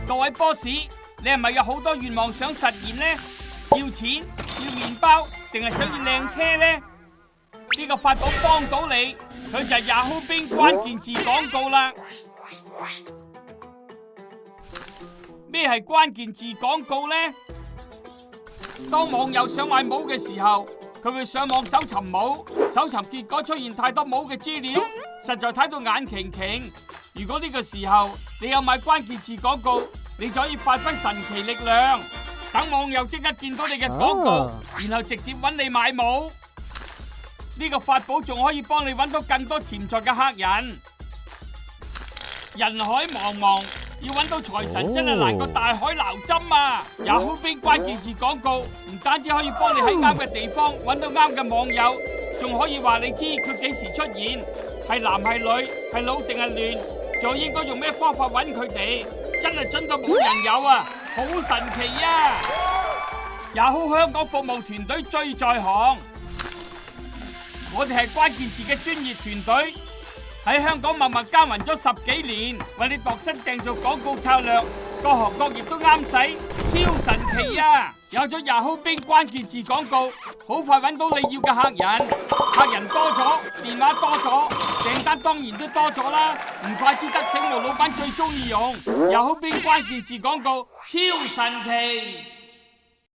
各位 boss， 你係咪有好多願望想實現呢？要錢、要麵包，定係想要靚車呢？呢個法寶幫到你，佢就係 Yahoo Bing 關鍵字廣告啦。咩係關鍵字廣告呢？當網友想買帽嘅時候，佢會上網搜尋帽，搜尋結果出現太多帽嘅資料，實在睇到眼擎擎。如果呢個時候你有買關鍵字廣告，你就可以發揮神奇力量，等網友即刻見到你嘅廣告，然後直接揾你買帽。呢個法寶仲可以幫你揾到更多潛在嘅客人。人海茫茫，要揾到財神真係難過大海撈針啊！Yahoo Bing 關鍵字廣告唔單止可以幫你喺啱嘅地方揾到啱嘅網友，仲可以話你知佢幾時出現，係男係女，係老定係亂，仲應該用咩方法揾佢哋，真係準到冇人有啊！好神奇啊！Yahoo香港服務團隊最在行。我哋係關鍵字嘅專業團隊，喺香港默默耕耘咗10幾年，為你度身訂造廣告策略，各行各業都啱使，超神奇啊！有咗 Yahoo Bing 關鍵字廣告，好快揾到你要嘅客人，客人多咗，電話多咗，訂單當然都多咗啦。唔怪之得醒目老闆最中意用 Yahoo Bing 關鍵字廣告，超神奇！